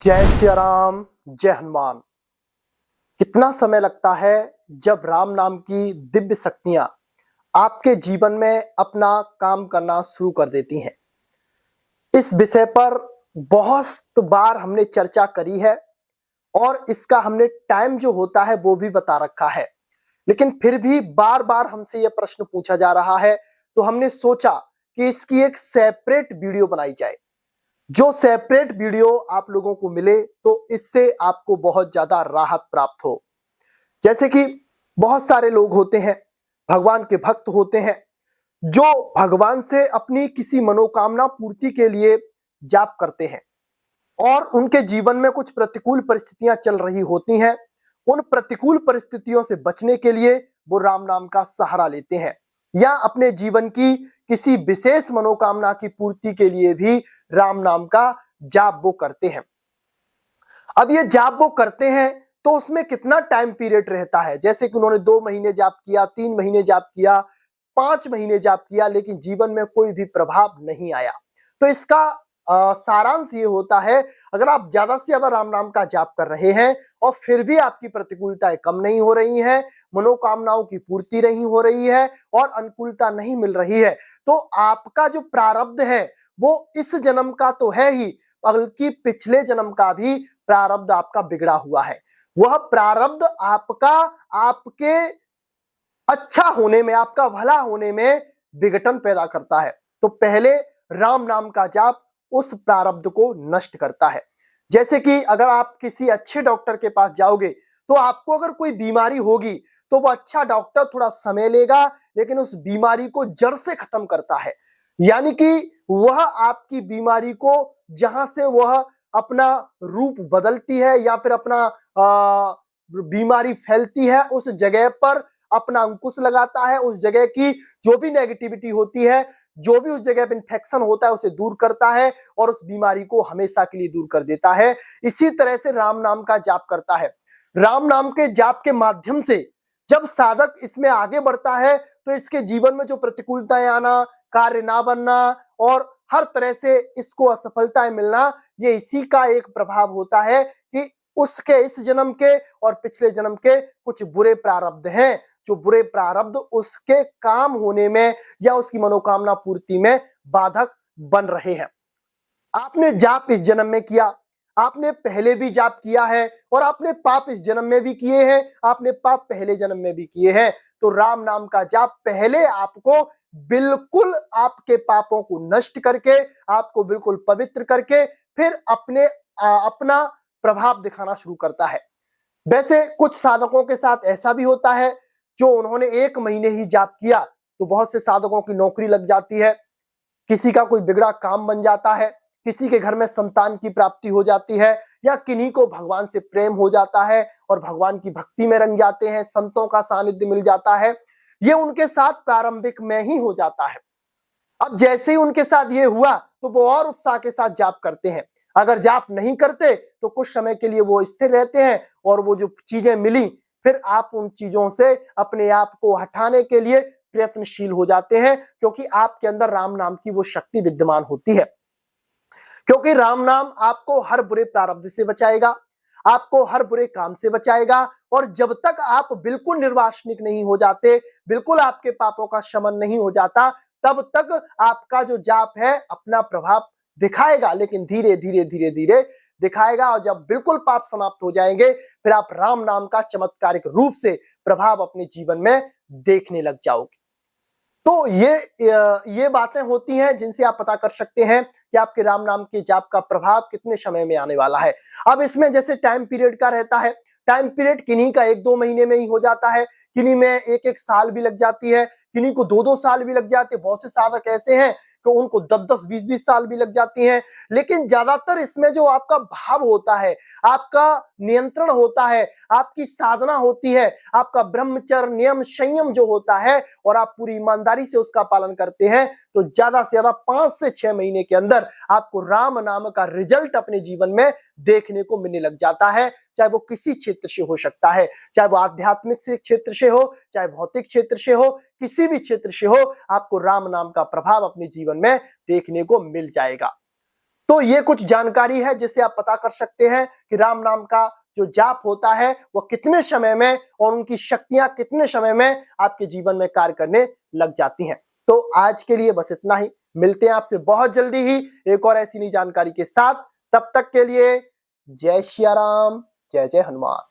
जय सिया राम, जय हनुमान। कितना समय लगता है जब राम नाम की दिव्य शक्तियां आपके जीवन में अपना काम करना शुरू कर देती हैं। इस विषय पर बहुत बार हमने चर्चा करी है और इसका हमने टाइम जो होता है वो भी बता रखा है, लेकिन फिर भी बार बार हमसे यह प्रश्न पूछा जा रहा है, तो हमने सोचा कि इसकी एक सेपरेट वीडियो बनाई जाए। जो सेपरेट वीडियो आप लोगों को मिले तो इससे आपको बहुत ज्यादा राहत प्राप्त हो। जैसे कि बहुत सारे लोग होते हैं, भगवान के भक्त होते हैं, जो भगवान से अपनी किसी मनोकामना पूर्ति के लिए जाप करते हैं और उनके जीवन में कुछ प्रतिकूल परिस्थितियां चल रही होती हैं। उन प्रतिकूल परिस्थितियों से बचने के लिए वो राम नाम का सहारा लेते हैं या अपने जीवन की किसी विशेष मनोकामना की पूर्ति के लिए भी राम नाम का जाप वो करते हैं। अब ये जाप वो करते हैं तो उसमें कितना टाइम पीरियड रहता है, जैसे कि उन्होंने 2 महीने जाप किया, 3 महीने जाप किया, 5 महीने जाप किया, लेकिन जीवन में कोई भी प्रभाव नहीं आया। तो इसका सारांश ये होता है, अगर आप ज्यादा से ज्यादा राम नाम का जाप कर रहे हैं और फिर भी आपकी प्रतिकूलताएं कम नहीं हो रही हैं, मनोकामनाओं की पूर्ति नहीं हो रही है और अनुकूलता नहीं मिल रही है, तो आपका जो प्रारब्ध है वो इस जन्म का तो है ही, बल्कि पिछले जन्म का भी प्रारब्ध आपका बिगड़ा हुआ है। वह प्रारब्ध आपका आपके अच्छा होने में, आपका भला होने में विघटन पैदा करता है। तो पहले राम नाम का जाप उस प्रारब्ध को नष्ट करता है। जैसे कि अगर आप किसी अच्छे डॉक्टर के पास जाओगे तो आपको अगर कोई बीमारी होगी तो वो अच्छा डॉक्टर थोड़ा समय लेगा, लेकिन उस बीमारी को जड़ से खत्म करता है। यानी कि वह आपकी बीमारी को जहां से वह अपना रूप बदलती है या फिर अपना बीमारी फैलती है, उस जगह पर अपना अंकुश लगाता है। उस जगह की जो भी नेगेटिविटी होती है, जो भी उस जगह पे इन्फेक्शन होता है, उसे दूर करता है और उस बीमारी को हमेशा के लिए दूर कर देता है। इसी तरह से राम नाम का जाप करता है। राम नाम के जाप के माध्यम से जब साधक इसमें आगे बढ़ता है तो इसके जीवन में जो प्रतिकूलताएं आना, कार्य ना बनना और हर तरह से इसको असफलताएं मिलना, ये इसी का एक प्रभाव होता है कि उसके इस जन्म के और पिछले जन्म के कुछ बुरे प्रारब्ध हैं, जो बुरे प्रारब्ध उसके काम होने में या उसकी मनोकामना पूर्ति में बाधक बन रहे हैं। आपने जाप इस जन्म में किया, आपने पहले भी जाप किया है और आपने पाप इस जन्म में भी किए हैं, आपने पाप पहले जन्म में भी किए हैं। तो राम नाम का जाप पहले आपको बिल्कुल आपके पापों को नष्ट करके, आपको बिल्कुल पवित्र करके फिर अपना प्रभाव दिखाना शुरू करता है। वैसे कुछ साधकों के साथ ऐसा भी होता है, जो उन्होंने 1 महीने ही जाप किया तो बहुत से साधकों की नौकरी लग जाती है, किसी का कोई बिगड़ा काम बन जाता है, किसी के घर में संतान की प्राप्ति हो जाती है या किन्हीं को भगवान से प्रेम हो जाता है और भगवान की भक्ति में रंग जाते हैं, संतों का सानिध्य मिल जाता है। ये उनके साथ प्रारंभिक में ही हो जाता है। अब जैसे ही उनके साथ ये हुआ तो वो और उत्साह के साथ जाप करते हैं। अगर जाप नहीं करते तो कुछ समय के लिए वो स्थिर रहते हैं और वो जो चीजें मिली फिर आप उन चीजों से अपने आप को हटाने के लिए प्रयत्नशील हो जाते हैं, क्योंकि आपके अंदर राम नाम की वो शक्ति विद्यमान होती है। क्योंकि राम नाम आपको हर बुरे प्रारब्ध से बचाएगा, आपको हर बुरे काम से बचाएगा और जब तक आप बिल्कुल निर्वासनिक नहीं हो जाते, बिल्कुल आपके पापों का शमन नहीं हो जाता, तब तक आपका जो जाप है अपना प्रभाव दिखाएगा, लेकिन धीरे धीरे धीरे धीरे दिखाएगा और जब बिल्कुल पाप समाप्त हो जाएंगे फिर आप राम नाम का चमत्कारिक रूप से प्रभाव अपने जीवन में देखने लग जाओगे। तो ये बातें होती हैं जिनसे आप पता कर सकते हैं कि आपके राम नाम के जाप का प्रभाव कितने समय में आने वाला है। अब इसमें जैसे टाइम पीरियड का रहता है, टाइम पीरियड किन्हीं का 1-2 महीने में ही हो जाता है, किन्हीं में 1-1 साल भी लग जाती है, किन्हीं को 2-2 साल भी लग जाते हैं। बहुत से साधक ऐसे हैं कि उनको 10-10, 20-20 साल भी लग जाती हैं। लेकिन ज्यादातर इसमें जो आपका भाव होता है, आपका नियंत्रण होता है, आपकी साधना होती है, आपका ब्रह्मचर्य नियम संयम जो होता है और आप पूरी ईमानदारी से उसका पालन करते हैं, तो ज्यादा से ज्यादा 5 से 6 महीने के अंदर आपको राम नाम का रिजल्ट अपने जीवन में देखने को मिलने लग जाता है। चाहे वो किसी क्षेत्र से हो सकता है, चाहे वो आध्यात्मिक से क्षेत्र से हो, चाहे भौतिक क्षेत्र से हो, किसी भी क्षेत्र से हो, आपको राम नाम का प्रभाव अपने जीवन में देखने को मिल जाएगा। तो ये कुछ जानकारी है जिससे आप पता कर सकते हैं कि राम नाम का जो जाप होता है वो कितने समय में और उनकी शक्तियां कितने समय में आपके जीवन में कार्य करने लग जाती हैं। तो आज के लिए बस इतना ही। मिलते हैं आपसे बहुत जल्दी ही एक और ऐसी नई जानकारी के साथ। तब तक के लिए जय श्री राम, जय जय हनुमान।